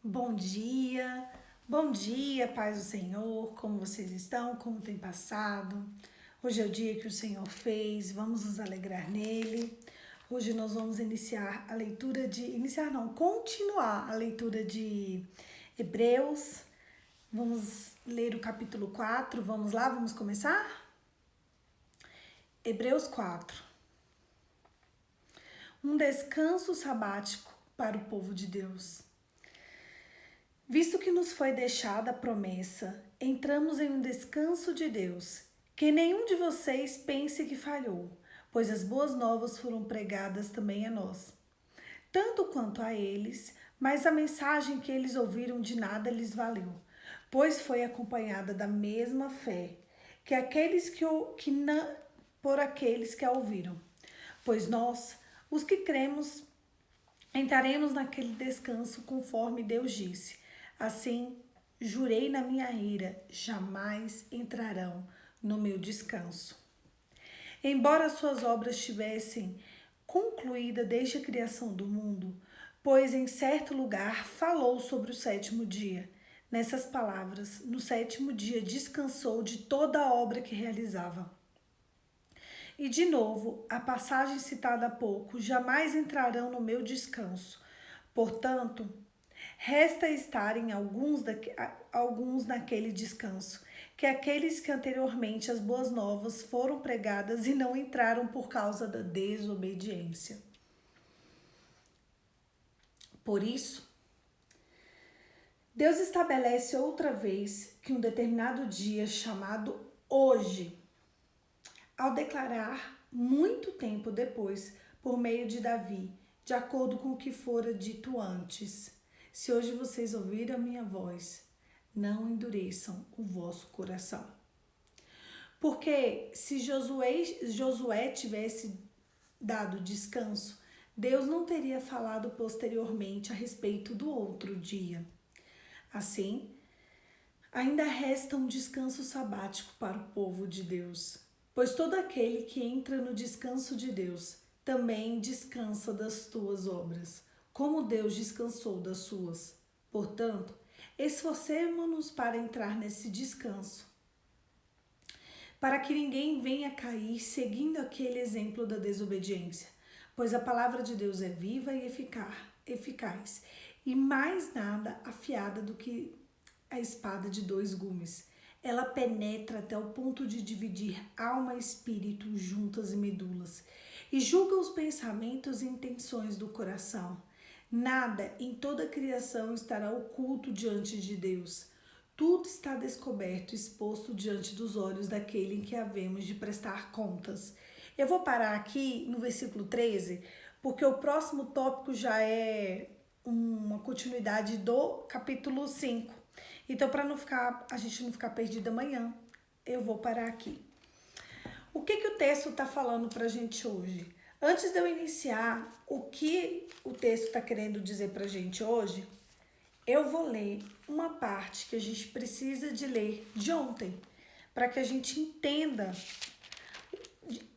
Bom dia, paz do Senhor, como vocês estão, como tem passado? Hoje é o dia que o Senhor fez, vamos nos alegrar nele. Hoje nós vamos continuar a leitura de Hebreus. Vamos ler o capítulo 4, vamos lá, vamos começar? Hebreus 4. Um descanso sabático para o povo de Deus. Visto que nos foi deixada a promessa, entramos em um descanso de Deus. Que nenhum de vocês pense que falhou, pois as boas novas foram pregadas também a nós. Tanto quanto a eles, mas a mensagem que eles ouviram de nada lhes valeu, pois foi acompanhada da mesma fé que por aqueles que a ouviram. Pois nós, os que cremos, entraremos naquele descanso conforme Deus disse. Assim, jurei na minha ira, jamais entrarão no meu descanso. Embora suas obras tivessem concluída desde a criação do mundo, pois em certo lugar falou sobre o sétimo dia. Nessas palavras, no sétimo dia descansou de toda a obra que realizava. E de novo, a passagem citada há pouco, jamais entrarão no meu descanso. Portanto, resta estarem alguns naquele descanso, que aqueles que anteriormente as boas novas foram pregadas e não entraram por causa da desobediência. Por isso, Deus estabelece outra vez que um determinado dia chamado hoje, ao declarar muito tempo depois, por meio de Davi, de acordo com o que fora dito antes: se hoje vocês ouvirem a minha voz, não endureçam o vosso coração. Porque se Josué tivesse dado descanso, Deus não teria falado posteriormente a respeito do outro dia. Assim, ainda resta um descanso sabático para o povo de Deus, pois todo aquele que entra no descanso de Deus também descansa das tuas obras, como Deus descansou das suas. Portanto, esforcemo-nos para entrar nesse descanso, para que ninguém venha cair seguindo aquele exemplo da desobediência, pois a palavra de Deus é viva e eficaz, e mais nada afiada do que a espada de dois gumes. Ela penetra até o ponto de dividir alma e espírito, juntas e medulas, e julga os pensamentos e intenções do coração. Nada em toda a criação estará oculto diante de Deus. Tudo está descoberto, exposto diante dos olhos daquele em que havemos de prestar contas. Eu vou parar aqui no versículo 13, porque o próximo tópico já é uma continuidade do capítulo 5. Então, para a gente não ficar perdido amanhã, eu vou parar aqui. O que o texto está falando para a gente hoje? Antes de eu iniciar o que o texto está querendo dizer para a gente hoje, eu vou ler uma parte que a gente precisa de ler de ontem, para que a gente entenda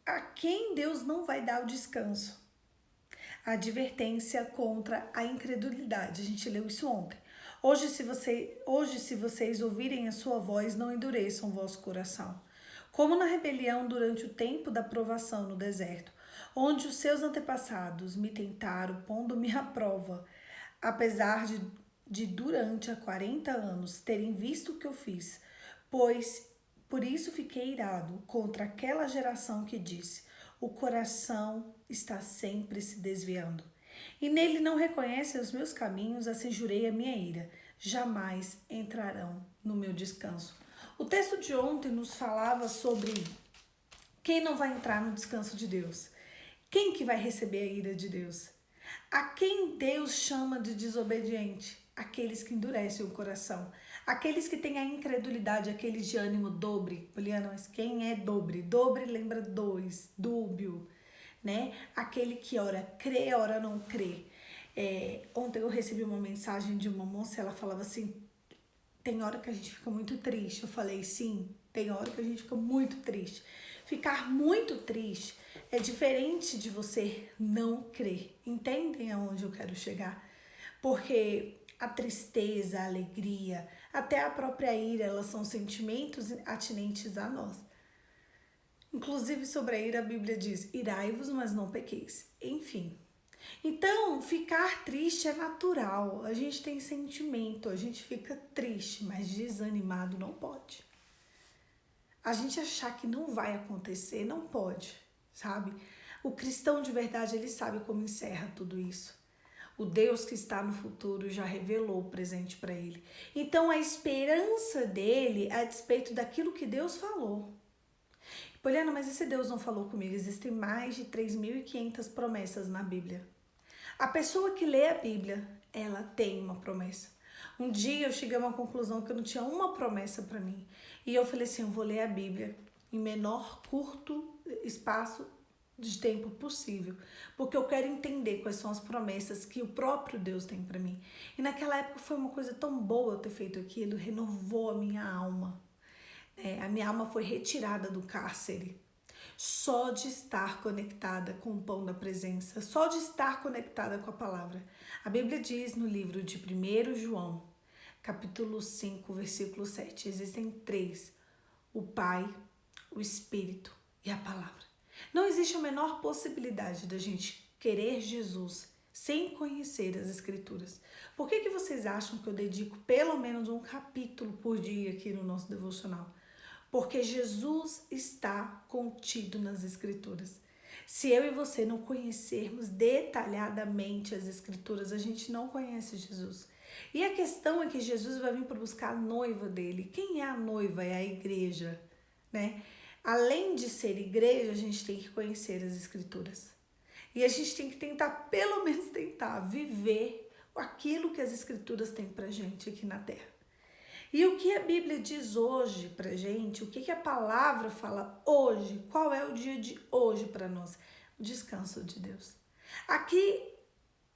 a quem Deus não vai dar o descanso. A advertência contra a incredulidade. A gente leu isso ontem. Hoje, se vocês ouvirem a sua voz, não endureçam o vosso coração. Como na rebelião durante o tempo da provação no deserto, onde os seus antepassados me tentaram, pondo-me à prova, apesar de durante 40 anos terem visto o que eu fiz, pois por isso fiquei irado contra aquela geração que disse: o coração está sempre se desviando, e nele não reconhecem os meus caminhos, assim jurei a minha ira, jamais entrarão no meu descanso. O texto de ontem nos falava sobre quem não vai entrar no descanso de Deus, quem que vai receber a ira de Deus, a quem Deus chama de desobediente, aqueles que endurecem o coração, aqueles que têm a incredulidade, aqueles de ânimo dobre. Poliana, mas quem é dobre? Dobre lembra dois, dúbio, né? Aquele que ora crê, ora não crê. Ontem eu recebi uma mensagem de uma moça, ela falava assim: tem hora que a gente fica muito triste. Eu falei: sim, tem hora que a gente fica muito triste. Ficar muito triste é diferente de você não crer. Entendem aonde eu quero chegar? Porque A tristeza, a alegria, até a própria ira, elas são sentimentos atinentes a nós. Inclusive sobre a ira, a Bíblia diz: irai-vos, mas não pequeis. Enfim. Então, ficar triste é natural. A gente tem sentimento, a gente fica triste, mas desanimado não pode. A gente achar que não vai acontecer, não pode, sabe? O cristão de verdade, ele sabe como encerra tudo isso. O Deus que está no futuro já revelou o presente para ele. Então, a esperança dele é a despeito daquilo que Deus falou. Poliana, mas esse Deus não falou comigo? Existem mais de 3.500 promessas na Bíblia. A pessoa que lê a Bíblia, ela tem uma promessa. Um dia eu cheguei a uma conclusão que eu não tinha uma promessa para mim. E eu falei assim, eu vou ler a Bíblia em menor, curto espaço de tempo possível. Porque eu quero entender quais são as promessas que o próprio Deus tem para mim. E naquela época foi uma coisa tão boa eu ter feito aquilo, renovou a minha alma. A minha alma foi retirada do cárcere. Só de estar conectada com o pão da presença, só de estar conectada com a palavra. A Bíblia diz no livro de 1 João, capítulo 5, versículo 7, existem três: o Pai, o Espírito e a palavra. Não existe a menor possibilidade da gente querer Jesus sem conhecer as Escrituras. Por que vocês acham que eu dedico pelo menos um capítulo por dia aqui no nosso devocional? Porque Jesus está contido nas Escrituras. Se eu e você não conhecermos detalhadamente as Escrituras, a gente não conhece Jesus. E a questão é que Jesus vai vir para buscar a noiva dele. Quem é a noiva? É a igreja, né? Além de ser igreja, a gente tem que conhecer as Escrituras. E a gente tem que tentar, pelo menos tentar, viver aquilo que as Escrituras têm pra gente aqui na Terra. E o que a Bíblia diz hoje pra gente, o que a palavra fala hoje, qual é o dia de hoje para nós? O descanso de Deus. Aqui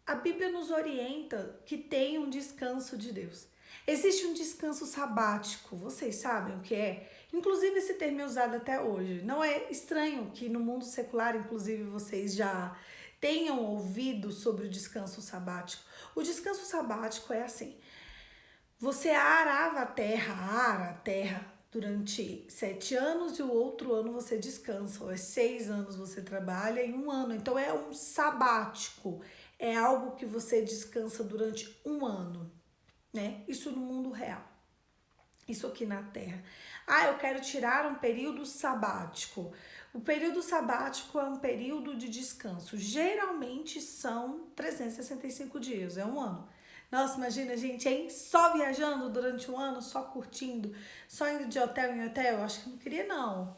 a Bíblia nos orienta que tem um descanso de Deus. Existe um descanso sabático, vocês sabem o que é? Inclusive esse termo é usado até hoje. Não é estranho que no mundo secular, inclusive, vocês já tenham ouvido sobre o descanso sabático. O descanso sabático é assim: você arava ara a terra durante 7 anos e o outro ano você descansa. Ou é 6 anos você trabalha em um ano. Então é um sabático. É algo que você descansa durante um ano, né? Isso no mundo real. Isso aqui na Terra. Eu quero tirar um período sabático. O período sabático é um período de descanso. Geralmente são 365 dias, é um ano. Nossa, imagina, gente, hein? Só viajando durante um ano, só curtindo, só indo de hotel em hotel. Acho que não queria, não.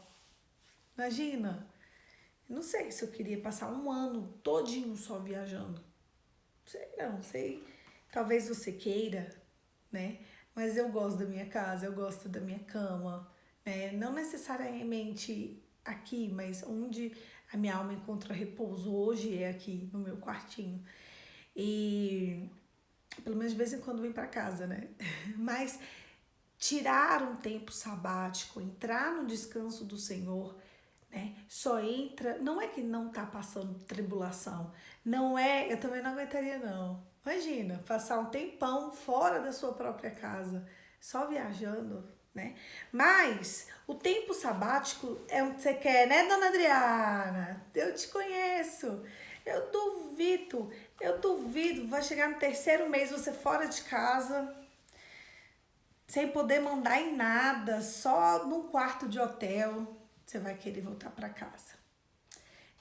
Imagina. Não sei se eu queria passar um ano todinho só viajando. Não sei. Talvez você queira, né? Mas eu gosto da minha casa, eu gosto da minha cama, né? Não necessariamente aqui, mas onde a minha alma encontra repouso hoje é aqui no meu quartinho. E pelo menos de vez em quando vem para casa, né? Mas tirar um tempo sabático, entrar no descanso do Senhor, né? Só entra, não é que não tá passando tribulação, não é, eu também não aguentaria não. Imagina, passar um tempão fora da sua própria casa, só viajando, né? Mas o tempo sabático é o que você quer, né, dona Adriana? Eu te conheço. Eu duvido, vai chegar no 3º mês você fora de casa, sem poder mandar em nada, só num quarto de hotel, você vai querer voltar para casa.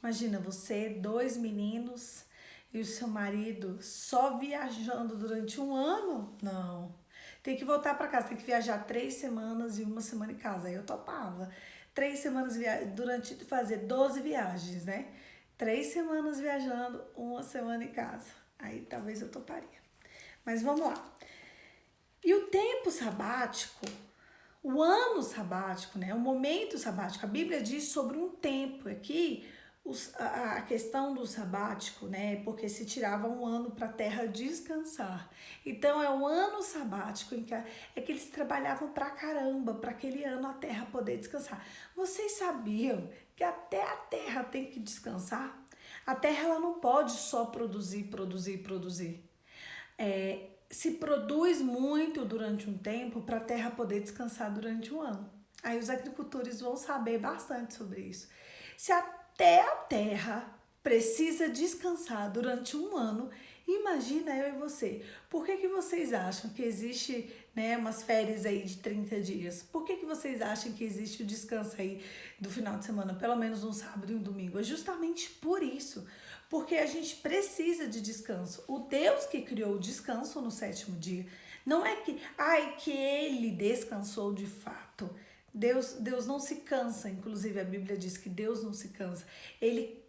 Imagina você, 2 meninos e o seu marido só viajando durante um ano? Não. Tem que voltar para casa, tem que viajar 3 semanas e 1 semana em casa. Aí eu topava. 3 semanas durante fazer 12 viagens, né? 3 semanas viajando, 1 semana em casa. Aí talvez eu toparia. Mas vamos lá. E o tempo sabático, o ano sabático, né? O momento sabático. A Bíblia diz sobre um tempo aqui. A questão do sabático, né? Porque se tirava um ano para a terra descansar. Então é o ano sabático em que eles trabalhavam pra caramba, para aquele ano a terra poder descansar. Vocês sabiam que até a terra tem que descansar? A terra ela não pode só produzir. se produz muito durante um tempo para a terra poder descansar durante um ano. Aí os agricultores vão saber bastante sobre isso. Se até a terra precisa descansar durante um ano, imagina eu e você. Por que vocês acham que existe, né, umas férias aí de 30 dias? Por que vocês acham que existe o descanso aí do final de semana, pelo menos um sábado e um domingo? É justamente por isso. Porque a gente precisa de descanso. O Deus que criou o descanso no sétimo dia, não é que ele descansou de fato. Deus não se cansa, inclusive a Bíblia diz que Deus não se cansa. Ele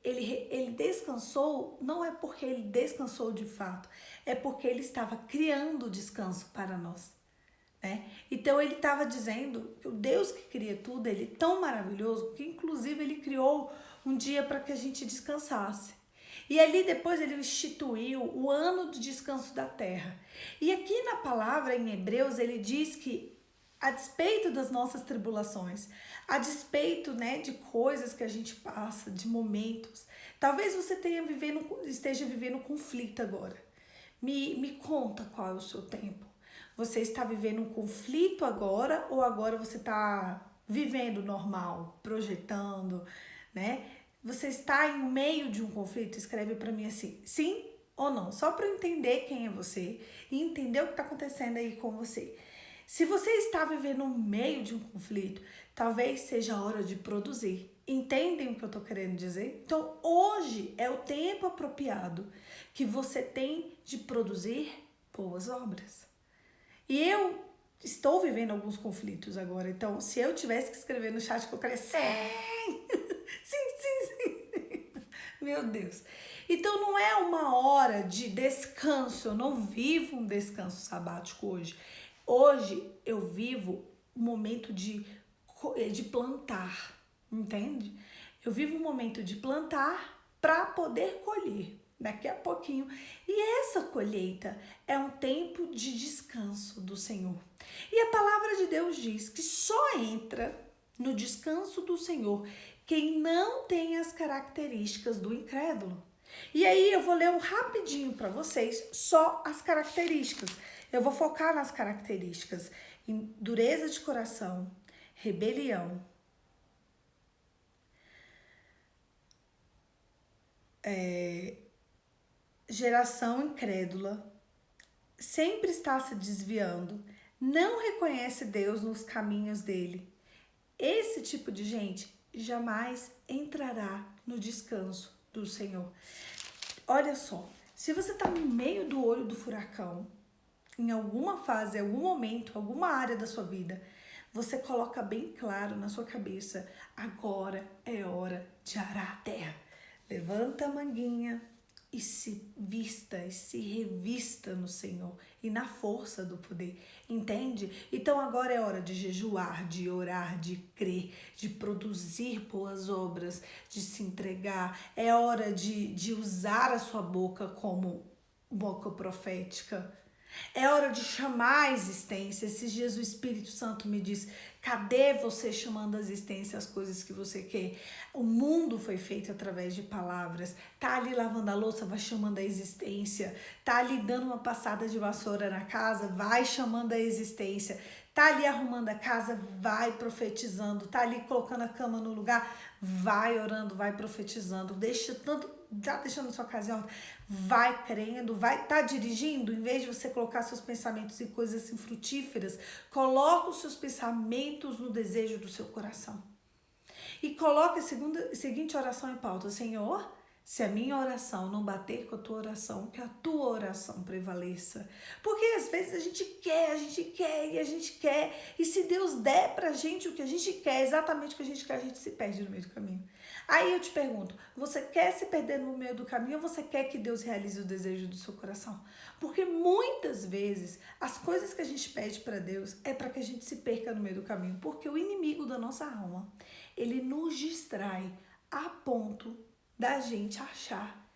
descansou, não é porque ele descansou de fato, é porque ele estava criando o descanso para nós. Né? Então ele estava dizendo que o Deus que cria tudo, ele é tão maravilhoso que inclusive ele criou um dia para que a gente descansasse. E ali depois ele instituiu o ano do descanso da terra. E aqui na palavra em Hebreus ele diz que a despeito das nossas tribulações, a despeito, né, de coisas que a gente passa, de momentos, talvez você esteja vivendo conflito agora. Me conta qual é o seu tempo. Você está vivendo um conflito agora ou agora você está vivendo normal, projetando, né? Você está em meio de um conflito? Escreve para mim assim, sim ou não, só para eu entender quem é você e entender o que está acontecendo aí com você. Se você está vivendo no meio de um conflito, talvez seja a hora de produzir. Entendem o que eu estou querendo dizer? Então, hoje é o tempo apropriado que você tem de produzir boas obras. E eu estou vivendo alguns conflitos agora, então se eu tivesse que escrever no chat, eu colocaria sim, sim. Meu Deus. Então não é uma hora de descanso, eu não vivo um descanso sabático hoje. Hoje eu vivo um momento de plantar, entende? Eu vivo um momento de plantar para poder colher daqui a pouquinho. E essa colheita é um tempo de descanso do Senhor. E a palavra de Deus diz que só entra no descanso do Senhor quem não tem as características do incrédulo. E aí eu vou ler um rapidinho para vocês só as características. Eu vou focar nas características em dureza de coração, rebelião, geração incrédula, sempre está se desviando, não reconhece Deus nos caminhos dele. Esse tipo de gente jamais entrará no descanso do Senhor. Olha só, se você está no meio do olho do furacão, em alguma fase, em algum momento, alguma área da sua vida, você coloca bem claro na sua cabeça, agora é hora de arar a terra. Levanta a manguinha e se vista e se revista no Senhor e na força do poder, entende? Então agora é hora de jejuar, de orar, de crer, de produzir boas obras, de se entregar. É hora de usar a sua boca como boca profética. É hora de chamar a existência. Esses dias o Espírito Santo me diz, cadê você chamando a existência as coisas que você quer? O mundo foi feito através de palavras. Tá ali lavando a louça, vai chamando a existência. Tá ali dando uma passada de vassoura na casa, vai chamando a existência. Tá ali arrumando a casa, vai profetizando. Tá ali colocando a cama no lugar, vai orando, vai profetizando. Tá deixando sua casa em ordem, vai crendo, vai dirigindo, em vez de você colocar seus pensamentos em coisas assim frutíferas, coloca os seus pensamentos no desejo do seu coração. E coloca a seguinte oração em pauta: Senhor, se a minha oração não bater com a tua oração, que a tua oração prevaleça. Porque às vezes a gente quer, e se Deus der pra gente o que a gente quer, exatamente o que a gente quer, a gente se perde no meio do caminho. Aí eu te pergunto, você quer se perder no meio do caminho ou você quer que Deus realize o desejo do seu coração? Porque muitas vezes as coisas que a gente pede para Deus é para que a gente se perca no meio do caminho, porque o inimigo da nossa alma, ele nos distrai a ponto da gente achar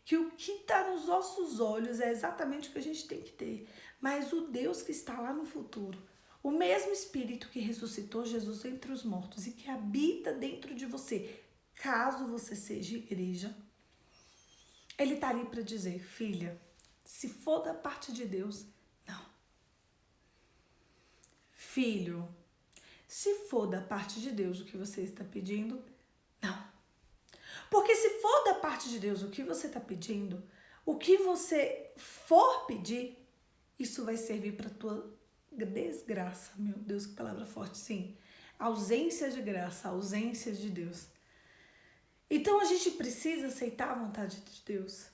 que o que está nos nossos olhos é exatamente o que a gente tem que ter. Mas o Deus que está lá no futuro, o mesmo Espírito que ressuscitou Jesus entre os mortos e que habita dentro de você, caso você seja igreja, ele está ali para dizer, filha, se for da parte de Deus, filho, se for da parte de Deus o que você está pedindo, não. Porque se for da parte de Deus o que você está pedindo, o que você for pedir, isso vai servir para tua desgraça. Meu Deus, que palavra forte, sim. Ausência de graça, ausência de Deus. Então a gente precisa aceitar a vontade de Deus.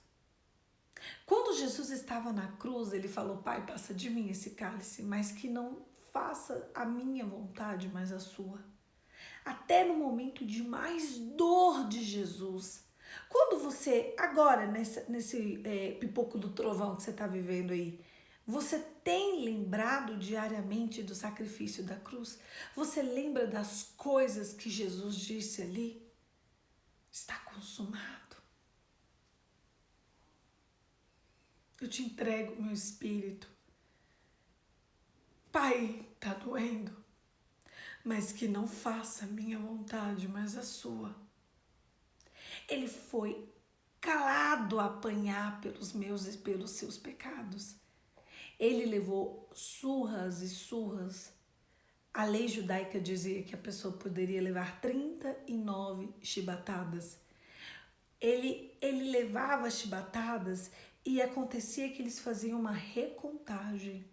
Quando Jesus estava na cruz, ele falou: Pai, passa de mim esse cálice, mas que não faça a minha vontade, mas a sua. Até no momento de mais dor de Jesus. Quando você, agora, nesse pipoco do trovão que você está vivendo aí, você tem lembrado diariamente do sacrifício da cruz? Você lembra das coisas que Jesus disse ali? Está consumado. Eu te entrego meu espírito. Pai, tá doendo, mas que não faça a minha vontade, mas a sua. Ele foi calado a apanhar pelos meus e pelos seus pecados. Ele levou surras e surras. A lei judaica dizia que a pessoa poderia levar 39 chibatadas. Ele levava chibatadas e acontecia que eles faziam uma recontagem.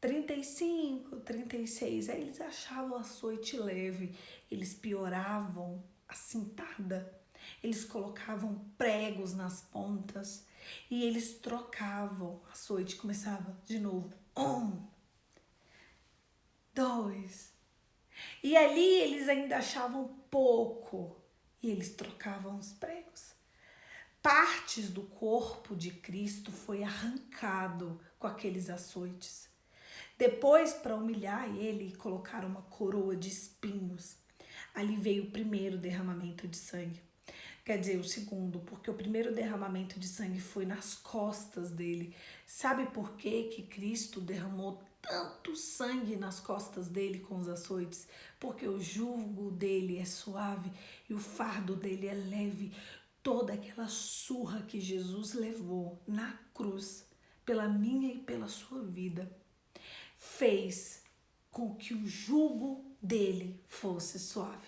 35, 36, aí eles achavam o açoite leve, eles pioravam a cintada, eles colocavam pregos nas pontas e eles trocavam o açoite, começava de novo, 1, 2, e ali eles ainda achavam pouco e eles trocavam os pregos. Partes do corpo de Cristo foi arrancado com aqueles açoites. Depois, para humilhar ele, colocaram uma coroa de espinhos. Ali veio o primeiro derramamento de sangue. Quer dizer, o segundo, porque o primeiro derramamento de sangue foi nas costas dele. Sabe por que Cristo derramou tanto sangue nas costas dele com os açoites? Porque o jugo dele é suave e o fardo dele é leve. Toda aquela surra que Jesus levou na cruz, pela minha e pela sua vida, fez com que o jugo dele fosse suave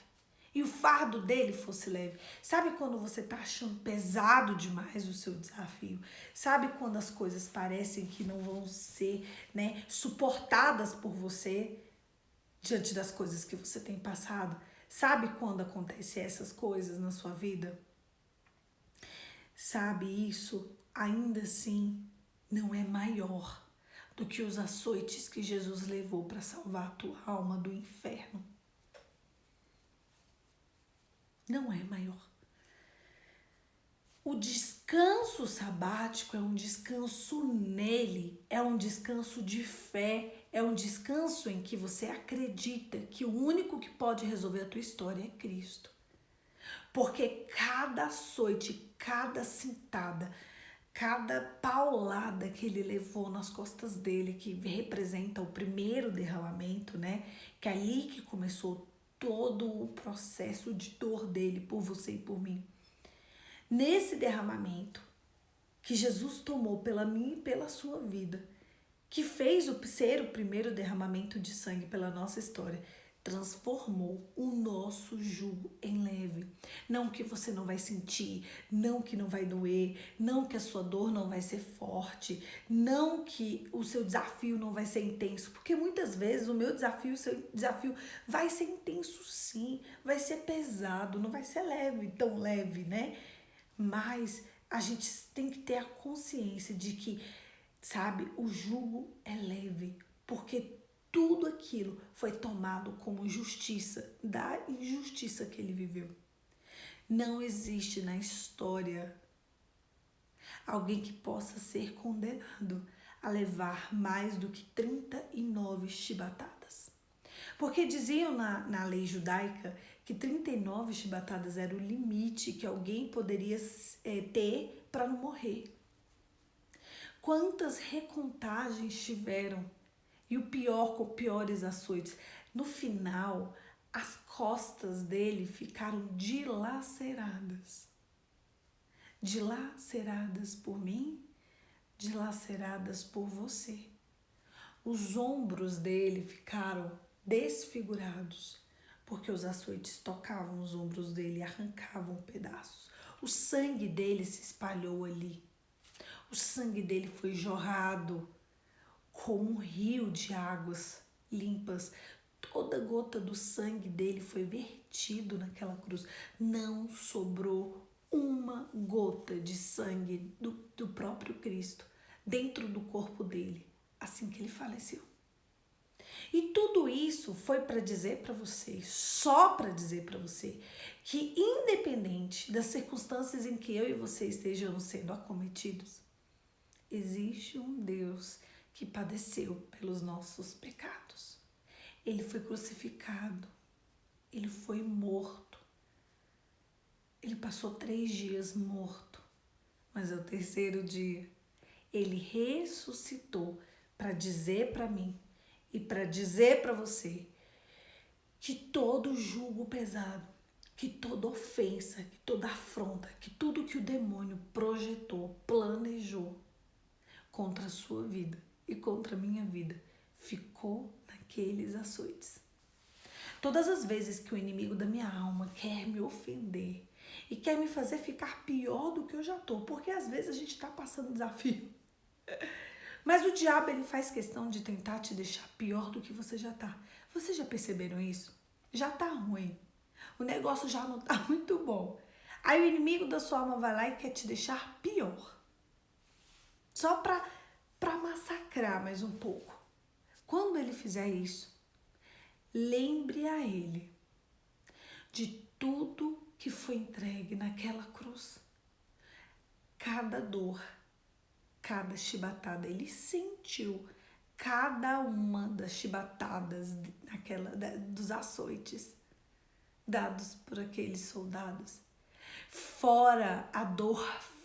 e o fardo dele fosse leve. Sabe quando você tá achando pesado demais o seu desafio? Sabe quando as coisas parecem que não vão ser, suportadas por você diante das coisas que você tem passado? Sabe quando acontecem essas coisas na sua vida? Sabe, isso ainda assim não é maior do que os açoites que Jesus levou para salvar a tua alma do inferno. Não é maior. O descanso sabático é um descanso nele, é um descanso de fé, é um descanso em que você acredita que o único que pode resolver a tua história é Cristo. Porque cada açoite, cada cintada, cada paulada que ele levou nas costas dele, que representa o primeiro derramamento, que é ali que começou todo o processo de dor dele por você e por mim. Nesse derramamento que Jesus tomou pela minha e pela sua vida, que fez ser o primeiro derramamento de sangue pela nossa história, transformou o nosso jugo em leve. Não que você não vai sentir, não que não vai doer, não que a sua dor não vai ser forte, não que o seu desafio não vai ser intenso, porque muitas vezes o meu desafio, o seu desafio vai ser intenso sim, vai ser pesado, não vai ser leve, tão leve, Mas a gente tem que ter a consciência de que, sabe, o jugo é leve, porque tudo aquilo foi tomado como justiça da injustiça que ele viveu. Não existe na história alguém que possa ser condenado a levar mais do que 39 chibatadas. Porque diziam na lei judaica que 39 chibatadas era o limite que alguém poderia ter para não morrer. Quantas recontagens tiveram? E o pior, com piores açoites. No final, as costas dele ficaram dilaceradas. Dilaceradas por mim, dilaceradas por você. Os ombros dele ficaram desfigurados, porque os açoites tocavam os ombros dele e arrancavam pedaços. O sangue dele se espalhou ali. O sangue dele foi jorrado como um rio de águas limpas. Toda gota do sangue dele foi vertido naquela cruz. Não sobrou uma gota de sangue do próprio Cristo dentro do corpo dele, assim que ele faleceu. E tudo isso foi para dizer para você, só para dizer para você, que independente das circunstâncias em que eu e você estejamos sendo acometidos, existe um Deus que padeceu pelos nossos pecados. Ele foi crucificado, ele foi morto, ele passou 3 dias morto, mas ao terceiro dia ele ressuscitou para dizer para mim e para dizer para você que todo jugo pesado, que toda ofensa, que toda afronta, que tudo que o demônio projetou, planejou contra a sua vida e contra a minha vida, ficou naqueles açoites. Todas as vezes que o inimigo da minha alma quer me ofender e quer me fazer ficar pior do que eu já tô, porque às vezes a gente está passando desafio, mas o diabo ele faz questão de tentar te deixar pior do que você já tá. Vocês já perceberam isso? Já tá ruim. O negócio já não tá muito bom. Aí o inimigo da sua alma vai lá e quer te deixar pior. Só pra massacrar mais um pouco. Quando ele fizer isso, lembre a ele de tudo que foi entregue naquela cruz. Cada dor, cada chibatada, ele sentiu cada uma das chibatadas dos açoites dados por aqueles soldados. Fora a dor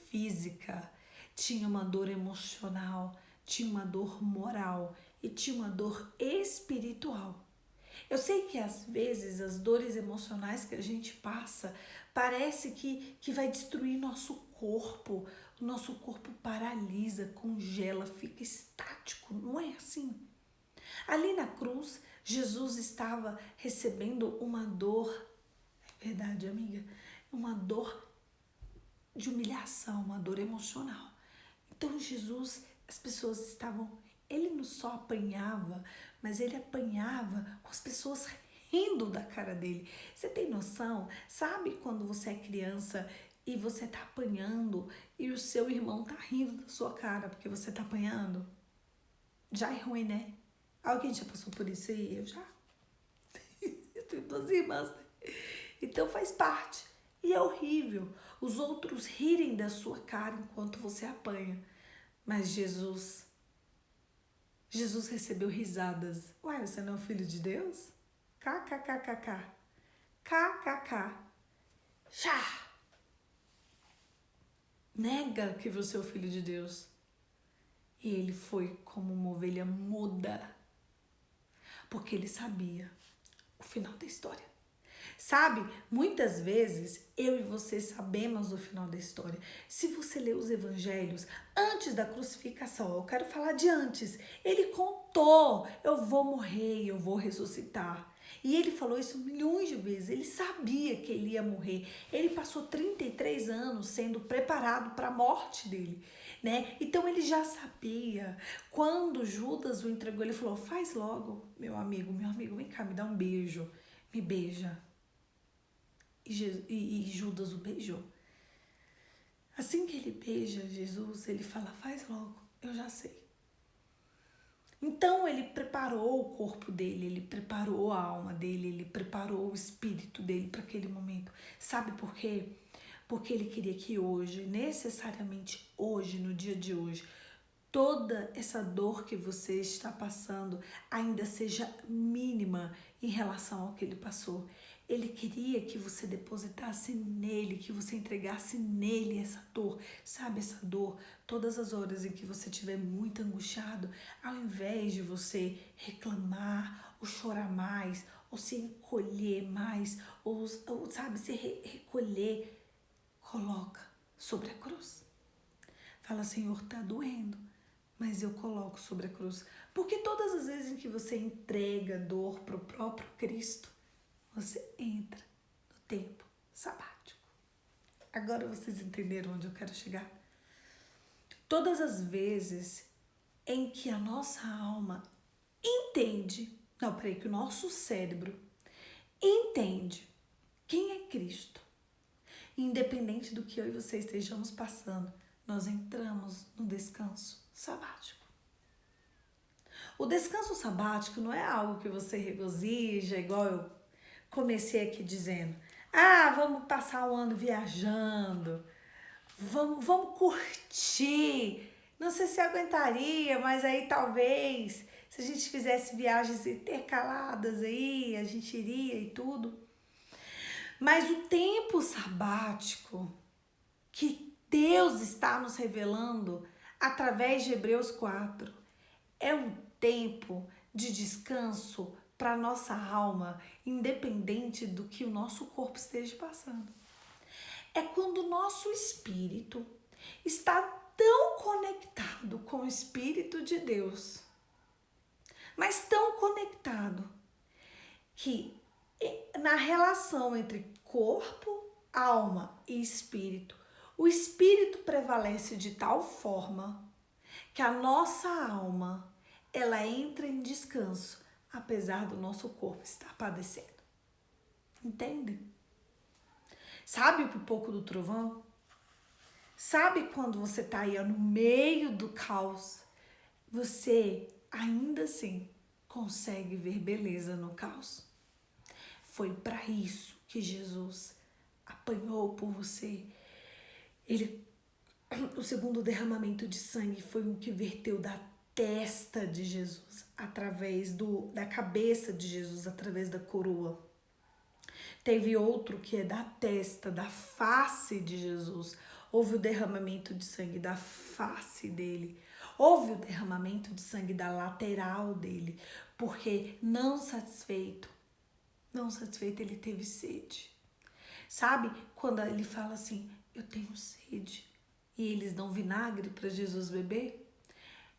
física, tinha uma dor emocional, tinha uma dor moral e tinha uma dor espiritual. Eu sei que às vezes as dores emocionais que a gente passa parece que vai destruir nosso corpo. O nosso corpo paralisa, congela, fica estático. Não é assim? Ali na cruz, Jesus estava recebendo uma dor, é verdade, amiga, uma dor de humilhação, uma dor emocional. Então Jesus, as pessoas estavam, ele não só apanhava, mas ele apanhava com as pessoas rindo da cara dele. Você tem noção? Sabe quando você é criança e você tá apanhando e o seu irmão tá rindo da sua cara porque você tá apanhando? Já é ruim, né? Alguém já passou por isso aí? Eu já. Eu tenho 2 irmãs, né? Então faz parte. E é horrível os outros rirem da sua cara enquanto você apanha. Mas Jesus recebeu risadas. Ué, você não é o filho de Deus? KKKKK. KKK. Chá! Nega que você é o filho de Deus. E ele foi como uma ovelha muda. Porque ele sabia o final da história. Sabe, muitas vezes eu e você sabemos o final da história. Se você ler os evangelhos, antes da crucificação, eu quero falar de antes, ele contou, eu vou morrer, eu vou ressuscitar. E ele falou isso milhões de vezes, ele sabia que ele ia morrer. Ele passou 33 anos sendo preparado para a morte dele, né? Então ele já sabia. Quando Judas o entregou, ele falou, faz logo, meu amigo, vem cá, me dá um beijo, me beija. E Judas o beijou. Assim que ele beija Jesus, ele fala, faz logo, eu já sei. Então ele preparou o corpo dele, ele preparou a alma dele, ele preparou o espírito dele para aquele momento. Sabe por quê? Porque ele queria que hoje, necessariamente hoje, no dia de hoje, toda essa dor que você está passando ainda seja mínima em relação ao que ele passou. Ele queria que você depositasse nele, que você entregasse nele essa dor. Sabe essa dor? Todas as horas em que você estiver muito angustiado, ao invés de você reclamar ou chorar mais, ou se encolher mais, ou sabe, se recolher, coloca sobre a cruz. Fala, Senhor, tá doendo, mas eu coloco sobre a cruz. Porque todas as vezes em que você entrega dor para o próprio Cristo, você entra no tempo sabático. Agora vocês entenderam onde eu quero chegar? Todas as vezes em que a nossa alma que o nosso cérebro entende quem é Cristo, independente do que eu e você estejamos passando, nós entramos no descanso sabático. O descanso sabático não é algo que você regozija, igual eu comecei aqui dizendo. Vamos passar o ano viajando, vamos curtir. Não sei se aguentaria, mas aí talvez, se a gente fizesse viagens intercaladas aí, a gente iria e tudo. Mas o tempo sabático que Deus está nos revelando através de Hebreus 4 é um tempo de descanso para nossa alma, independente do que o nosso corpo esteja passando. É quando o nosso espírito está tão conectado com o Espírito de Deus, mas tão conectado que na relação entre corpo, alma e espírito, o espírito prevalece de tal forma que a nossa alma ela entra em descanso, apesar do nosso corpo estar padecendo. Entende? Sabe o pipoco do trovão? Sabe quando você está aí no meio do caos, você ainda assim consegue ver beleza no caos? Foi para isso que Jesus apanhou por você. O segundo derramamento de sangue foi um que verteu da testa de Jesus, através da cabeça de Jesus, através da coroa. Teve outro que é da testa, da face de Jesus. Houve o derramamento de sangue da face dele. Houve o derramamento de sangue da lateral dele. Porque não satisfeito, ele teve sede. Sabe quando ele fala assim, eu tenho sede, e eles dão vinagre para Jesus beber?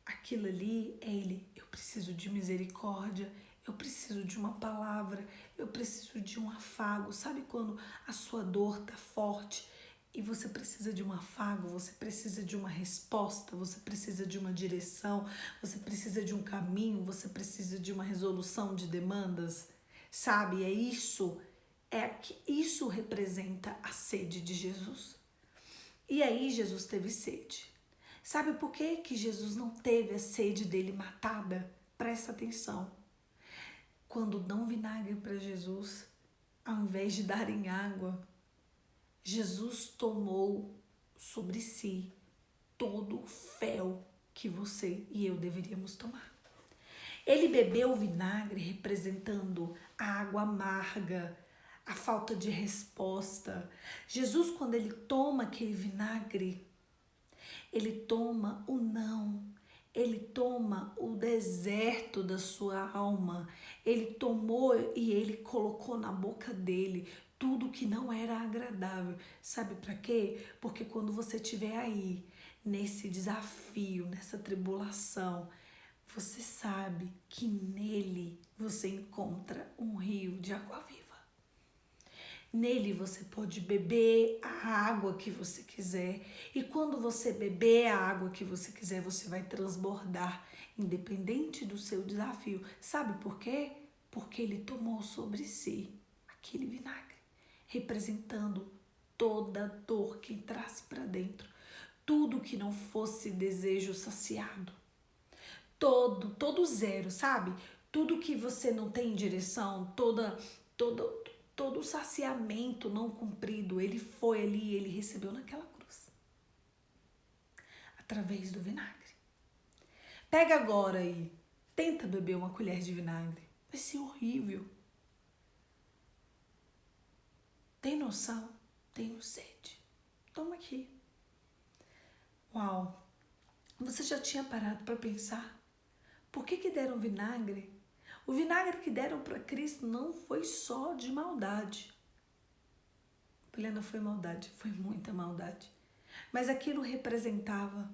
Aquilo ali é ele, eu preciso de misericórdia, eu preciso de uma palavra, eu preciso de um afago. Sabe quando a sua dor tá forte e você precisa de um afago, você precisa de uma resposta, você precisa de uma direção, você precisa de um caminho, você precisa de uma resolução de demandas? Sabe, isso representa a sede de Jesus. E aí Jesus teve sede. Sabe por que Jesus não teve a sede dele matada? Presta atenção. Quando dão vinagre para Jesus, ao invés de darem água, Jesus tomou sobre si todo o fel que você e eu deveríamos tomar. Ele bebeu o vinagre representando a água amarga, a falta de resposta. Jesus, quando ele toma aquele vinagre, ele toma o não, ele toma o deserto da sua alma, ele tomou e ele colocou na boca dele tudo que não era agradável. Sabe para quê? Porque quando você estiver aí, nesse desafio, nessa tribulação, você sabe que nele você encontra um rio de água viva. Nele você pode beber a água que você quiser. E quando você beber a água que você quiser, você vai transbordar, independente do seu desafio. Sabe por quê? Porque ele tomou sobre si aquele vinagre, representando toda dor que entrasse para dentro. Tudo que não fosse desejo saciado. Todo zero, sabe? Tudo que você não tem direção, todo o saciamento não cumprido, ele foi ali, ele recebeu naquela cruz. Através do vinagre. Pega agora e tenta beber uma colher de vinagre. Vai ser horrível. Tem noção? Tenho sede. Toma aqui. Uau! Você já tinha parado para pensar? Por que deram vinagre? O vinagre que deram para Cristo não foi só de maldade. Helena, foi maldade, foi muita maldade. Mas aquilo representava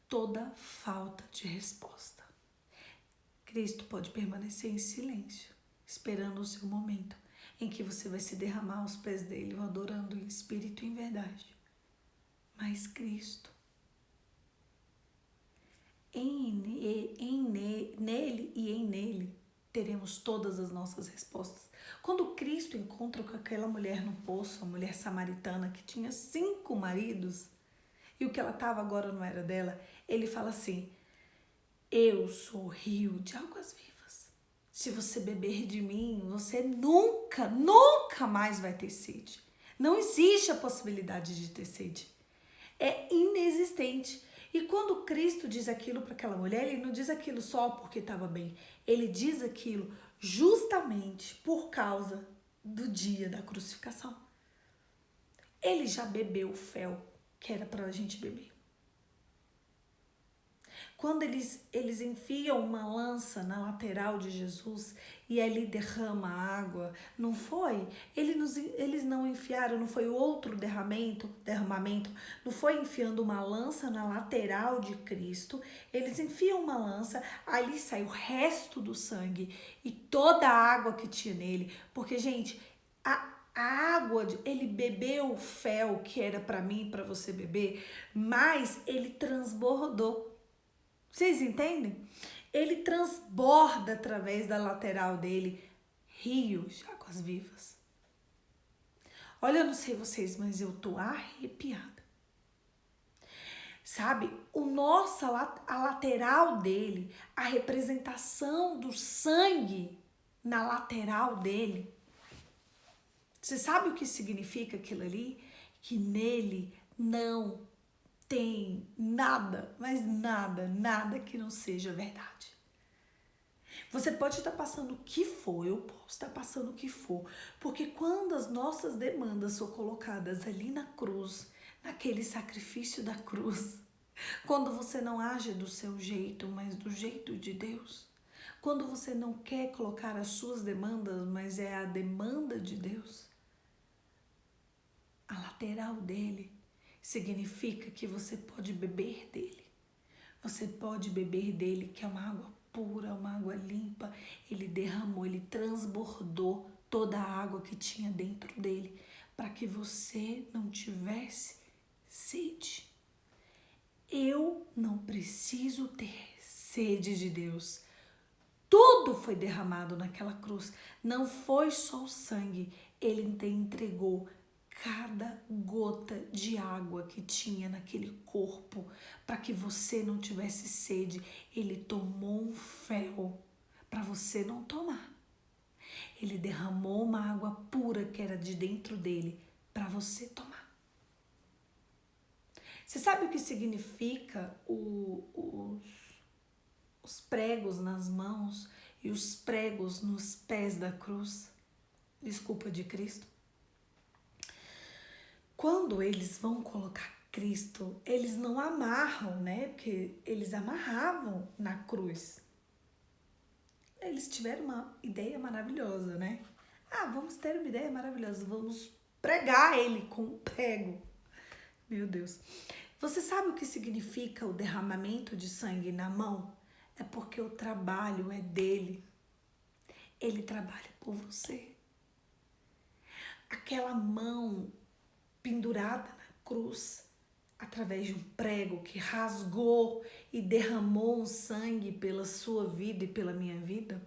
toda falta de resposta. Cristo pode permanecer em silêncio, esperando o seu momento em que você vai se derramar aos pés dele, o adorando em espírito e em verdade. Mas Cristo, nele e em nele, teremos todas as nossas respostas. Quando Cristo encontra com aquela mulher no poço, a mulher samaritana que tinha 5 maridos, e o que ela estava agora não era dela, ele fala assim: eu sou o rio de águas vivas. Se você beber de mim, você nunca, nunca mais vai ter sede. Não existe a possibilidade de ter sede. É inexistente. E quando Cristo diz aquilo para aquela mulher, ele não diz aquilo só porque estava bem. Ele diz aquilo justamente por causa do dia da crucificação. Ele já bebeu o fel que era para a gente beber. Quando eles enfiam uma lança na lateral de Jesus e ali derrama água, não foi? Eles não enfiaram, não foi outro derramamento, não foi enfiando uma lança na lateral de Cristo, eles enfiam uma lança, ali sai o resto do sangue e toda a água que tinha nele, porque, gente, a água, ele bebeu o fel que era para mim e para você beber, mas ele transbordou. Vocês entendem? Ele transborda através da lateral dele rios de águas vivas. Olha, eu não sei vocês, mas eu tô arrepiada. Sabe, a lateral dele, a representação do sangue na lateral dele. Você sabe o que significa aquilo ali? Que nele não tem nada, mas nada que não seja verdade. Você pode estar passando o que for, eu posso estar passando o que for, porque quando as nossas demandas são colocadas ali na cruz, naquele sacrifício da cruz, quando você não age do seu jeito, mas do jeito de Deus, quando você não quer colocar as suas demandas, mas é a demanda de Deus, a lateral dele significa que você pode beber dele. Você pode beber dele, que é uma água pura, uma água limpa. Ele derramou, ele transbordou toda a água que tinha dentro dele, para que você não tivesse sede. Eu não preciso ter sede de Deus. Tudo foi derramado naquela cruz. Não foi só o sangue. Ele entregou cada gota de água que tinha naquele corpo para que você não tivesse sede. Ele tomou um fel para você não tomar. Ele derramou uma água pura que era de dentro dele para você tomar. Você sabe o que significa os pregos nas mãos e os pregos nos pés da cruz? Desculpa, de Cristo. Quando eles vão colocar Cristo, eles não amarram, né? Porque eles amarravam na cruz. Eles tiveram uma ideia maravilhosa, né? Vamos ter uma ideia maravilhosa, vamos pregar ele com um prego. Meu Deus. Você sabe o que significa o derramamento de sangue na mão? É porque o trabalho é dele. Ele trabalha por você. Aquela mão pendurada na cruz, através de um prego que rasgou e derramou um sangue pela sua vida e pela minha vida,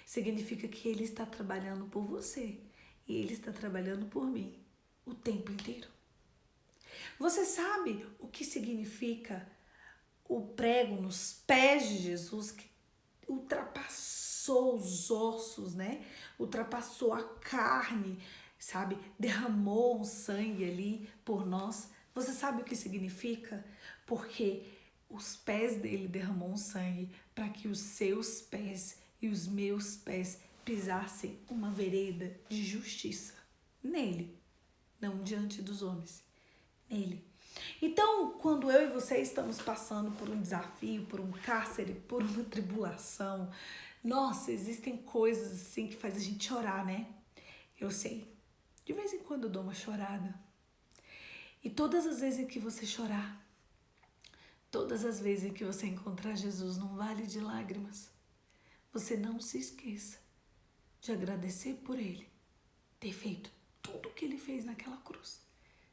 significa que ele está trabalhando por você e ele está trabalhando por mim o tempo inteiro. Você sabe o que significa o prego nos pés de Jesus, que ultrapassou os ossos, né? Ultrapassou a carne, sabe? Derramou um sangue ali por nós. Você sabe o que significa? Porque os pés dele derramou um sangue para que os seus pés e os meus pés pisassem uma vereda de justiça nele, não diante dos homens, nele. Então, quando eu e você estamos passando por um desafio, por um cárcere, por uma tribulação, nossa, existem coisas assim que faz a gente chorar, né? Eu sei. De vez em quando eu dou uma chorada. E todas as vezes que você chorar, Todas as vezes que você encontrar Jesus num vale de lágrimas, você não se esqueça de agradecer por Ele ter feito tudo o que Ele fez naquela cruz.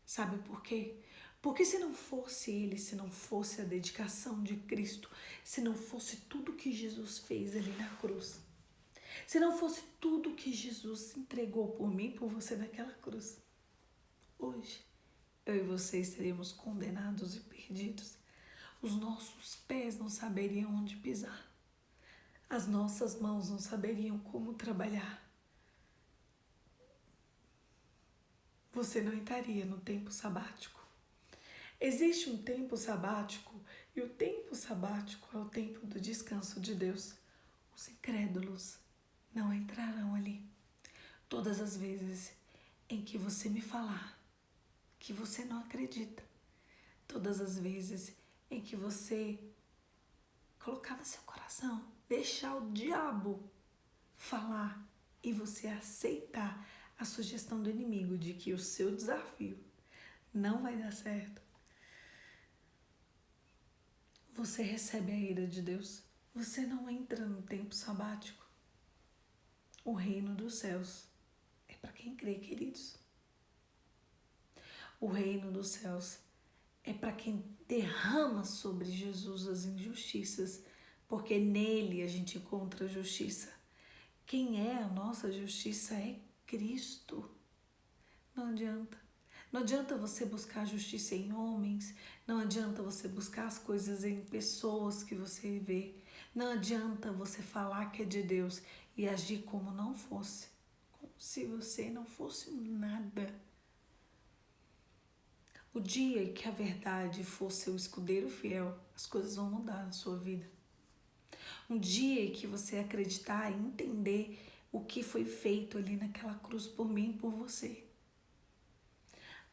Sabe por quê? Porque se não fosse Ele, se não fosse a dedicação de Cristo, se não fosse tudo que Jesus fez ali na cruz, se não fosse tudo que Jesus entregou por mim e por você naquela cruz, hoje eu e você estaríamos condenados e perdidos. Os nossos pés não saberiam onde pisar. As nossas mãos não saberiam como trabalhar. Você não estaria no tempo sabático. Existe um tempo sabático e o tempo sabático é o tempo do descanso de Deus. Os incrédulos não entrarão ali. Todas as vezes em que você me falar que você não acredita, todas as vezes em que você colocar no seu coração, deixar o diabo falar e você aceitar a sugestão do inimigo de que o seu desafio não vai dar certo, você recebe a ira de Deus. Você não entra no tempo sabático. O reino dos céus é para quem crê, queridos. O reino dos céus é para quem derrama sobre Jesus as injustiças, porque nele a gente encontra justiça. Quem é a nossa justiça é Cristo. Não adianta. Não adianta você buscar justiça em homens, não adianta você buscar as coisas em pessoas que você vê, não adianta você falar que é de Deus e agir como não fosse, como se você não fosse nada. O dia que a verdade for seu escudeiro fiel, as coisas vão mudar na sua vida. Um dia que você acreditar e entender o que foi feito ali naquela cruz por mim e por você,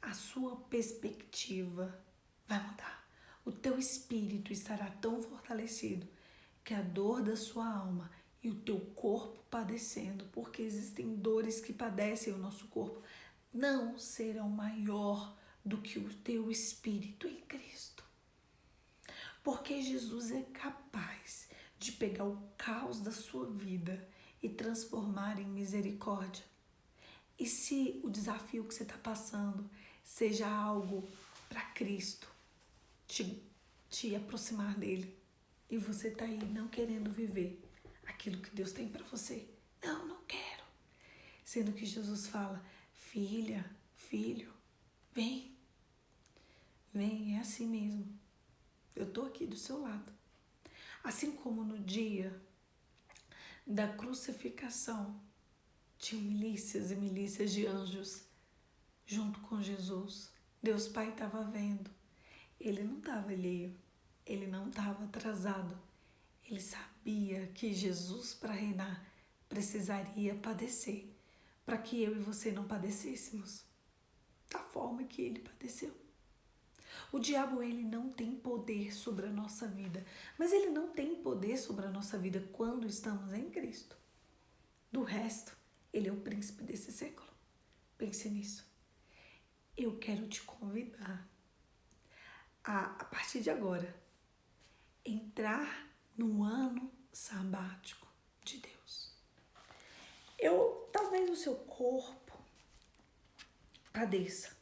a sua perspectiva vai mudar. O teu espírito estará tão fortalecido que a dor da sua alma e o teu corpo padecendo, porque existem dores que padecem o nosso corpo, não serão maior do que o teu espírito em Cristo. Porque Jesus é capaz de pegar o caos da sua vida e transformar em misericórdia. E se o desafio que você está passando seja algo para Cristo, te aproximar dele, e você está aí não querendo viver aquilo que Deus tem para você. Não quero. Sendo que Jesus fala, filha, filho, vem. Vem, é assim mesmo. Eu estou aqui do seu lado. Assim como no dia da crucificação, tinham milícias e milícias de anjos junto com Jesus. Deus Pai estava vendo. Ele não estava alheio. Ele não estava atrasado. Ele sabia que Jesus, para reinar, precisaria padecer, para que eu e você não padecêssemos da forma que ele padeceu. O diabo, ele não tem poder sobre a nossa vida, mas ele não tem poder sobre a nossa vida quando estamos em Cristo. Do resto, ele é o príncipe desse século. Pense nisso. Eu quero te convidar a partir de agora, entrar no ano sabático de Deus. Talvez o seu corpo padeça.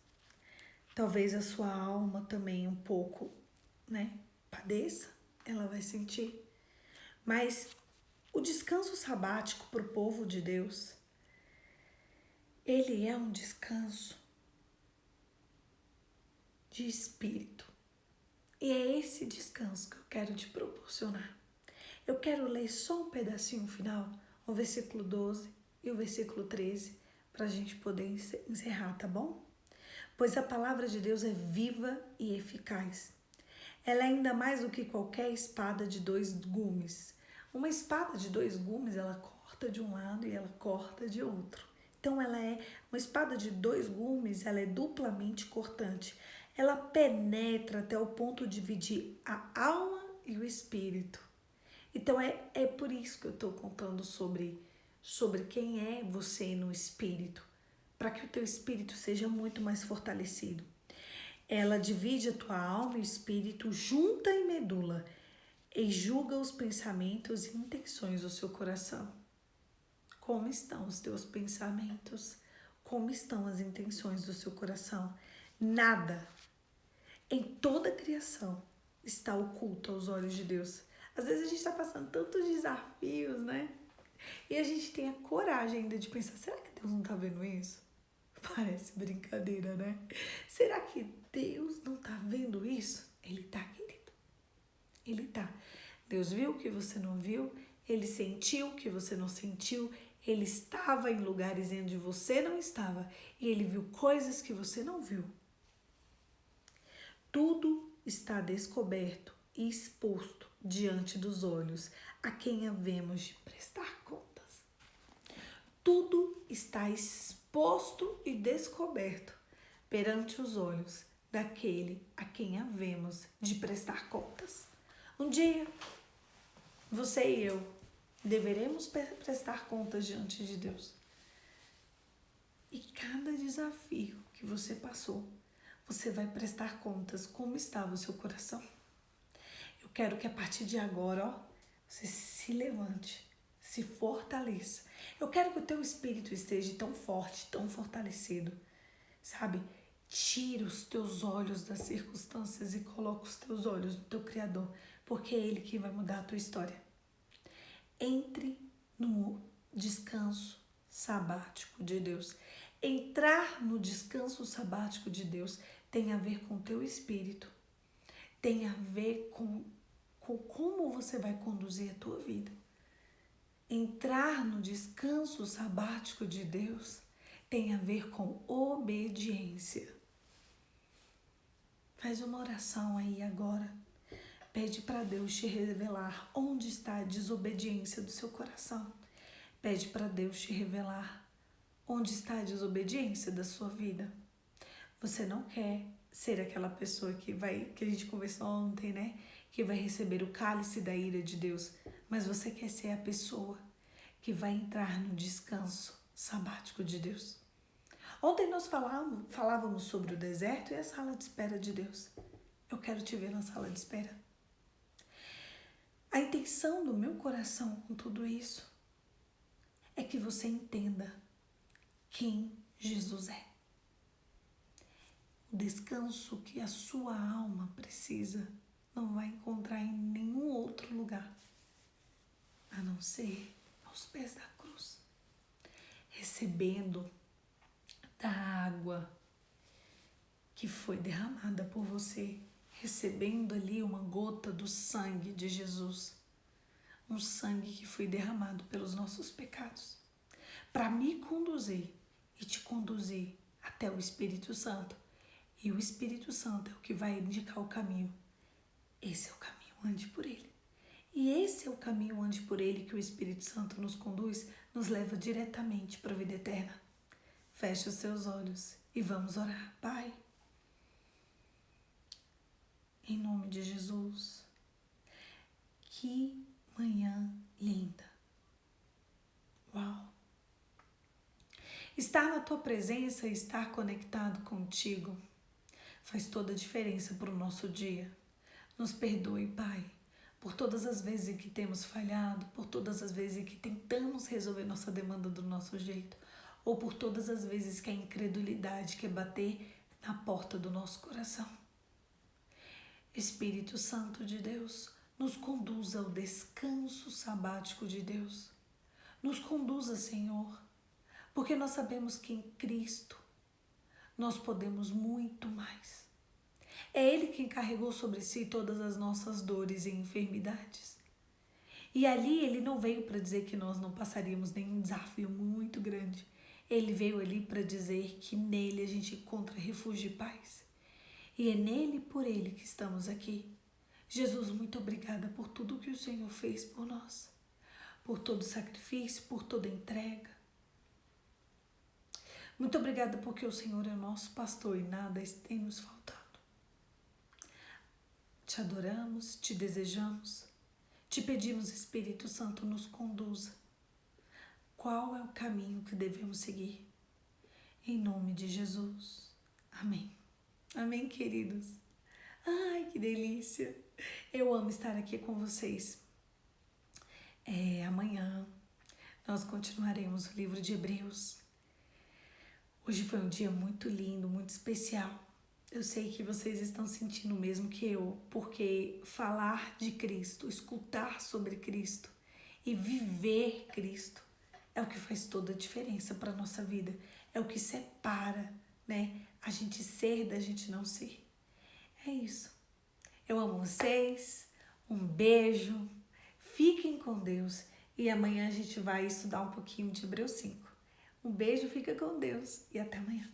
Talvez a sua alma também um pouco, padeça. Ela vai sentir. Mas o descanso sabático para o povo de Deus, ele é um descanso de espírito. E é esse descanso que eu quero te proporcionar. Eu quero ler só um pedacinho final, o versículo 12 e o versículo 13, para a gente poder encerrar, tá bom? Pois a palavra de Deus é viva e eficaz. Ela é ainda mais do que qualquer espada de 2 gumes. Uma espada de 2 gumes, ela corta de um lado e ela corta de outro. Então, uma espada de 2 gumes, ela é duplamente cortante. Ela penetra até o ponto de dividir a alma e o espírito. Então, é por isso que eu estou contando sobre quem é você no espírito, para que o teu espírito seja muito mais fortalecido. Ela divide a tua alma e espírito, junta em medula, e julga os pensamentos e intenções do seu coração. Como estão os teus pensamentos? Como estão as intenções do seu coração? Nada em toda a criação está oculto aos olhos de Deus. Às vezes a gente está passando tantos desafios, né? E a gente tem a coragem ainda de pensar, será que Deus não está vendo isso? Parece brincadeira, né? Será que Deus não tá vendo isso? Ele tá, querido. Ele tá. Deus viu o que você não viu. Ele sentiu o que você não sentiu. Ele estava em lugares onde você não estava. E ele viu coisas que você não viu. Tudo está descoberto e exposto diante dos olhos a quem havemos de prestar contas. Tudo está exposto e descoberto perante os olhos daquele a quem havemos de prestar contas. Um dia, você e eu deveremos prestar contas diante de Deus. E cada desafio que você passou, você vai prestar contas como estava o seu coração. Eu quero que a partir de agora, você se levante, se fortaleça. Eu quero que o teu espírito esteja tão forte, tão fortalecido, sabe? Tira os teus olhos das circunstâncias e coloca os teus olhos no teu Criador, porque é Ele que vai mudar a tua história. Entre no descanso sabático de Deus. Entrar no descanso sabático de Deus tem a ver com o teu espírito, tem a ver com como você vai conduzir a tua vida. Entrar no descanso sabático de Deus tem a ver com obediência. Faz uma oração aí agora. Pede para Deus te revelar onde está a desobediência do seu coração. Pede para Deus te revelar onde está a desobediência da sua vida. Você não quer ser aquela pessoa que a gente conversou ontem, né? Que vai receber o cálice da ira de Deus. Mas você quer ser a pessoa que vai entrar no descanso sabático de Deus. Ontem nós falávamos sobre o deserto e a sala de espera de Deus. Eu quero te ver na sala de espera. A intenção do meu coração com tudo isso é que você entenda quem Jesus é. O descanso que a sua alma precisa não vai encontrar em nenhum outro lugar, a não ser aos pés da cruz, recebendo da água que foi derramada por você, recebendo ali uma gota do sangue de Jesus, um sangue que foi derramado pelos nossos pecados, para me conduzir e te conduzir até o Espírito Santo. E o Espírito Santo é o que vai indicar o caminho. Esse é o caminho, ande por ele. E esse é o caminho, ande por ele, que o Espírito Santo nos conduz, nos leva diretamente para a vida eterna. Feche os seus olhos e vamos orar. Pai, em nome de Jesus, que manhã linda. Uau! Estar na tua presença e estar conectado contigo faz toda a diferença para o nosso dia. Nos perdoe, Pai, por todas as vezes em que temos falhado, por todas as vezes em que tentamos resolver nossa demanda do nosso jeito, ou por todas as vezes que a incredulidade quer bater na porta do nosso coração. Espírito Santo de Deus, nos conduza ao descanso sabático de Deus. Nos conduza, Senhor, porque nós sabemos que em Cristo nós podemos muito mais. É Ele quem carregou sobre si todas as nossas dores e enfermidades. E ali Ele não veio para dizer que nós não passaríamos nenhum desafio muito grande. Ele veio ali para dizer que nele a gente encontra refúgio e paz. E é nele e por ele que estamos aqui. Jesus, muito obrigada por tudo que o Senhor fez por nós. Por todo o sacrifício, por toda a entrega. Muito obrigada porque o Senhor é o nosso pastor e nada tem nos faltado. Te adoramos, te desejamos, te pedimos, Espírito Santo, nos conduza. Qual é o caminho que devemos seguir? Em nome de Jesus. Amém. Amém, queridos? Ai, que delícia! Eu amo estar aqui com vocês. Amanhã nós continuaremos o livro de Hebreus. Hoje foi um dia muito lindo, muito especial. Eu sei que vocês estão sentindo o mesmo que eu, porque falar de Cristo, escutar sobre Cristo e viver Cristo é o que faz toda a diferença para a nossa vida. É o que separa, né? A gente ser da gente não ser. É isso. Eu amo vocês. Um beijo. Fiquem com Deus. E amanhã a gente vai estudar um pouquinho de Hebreus 5. Um beijo, fica com Deus. E até amanhã.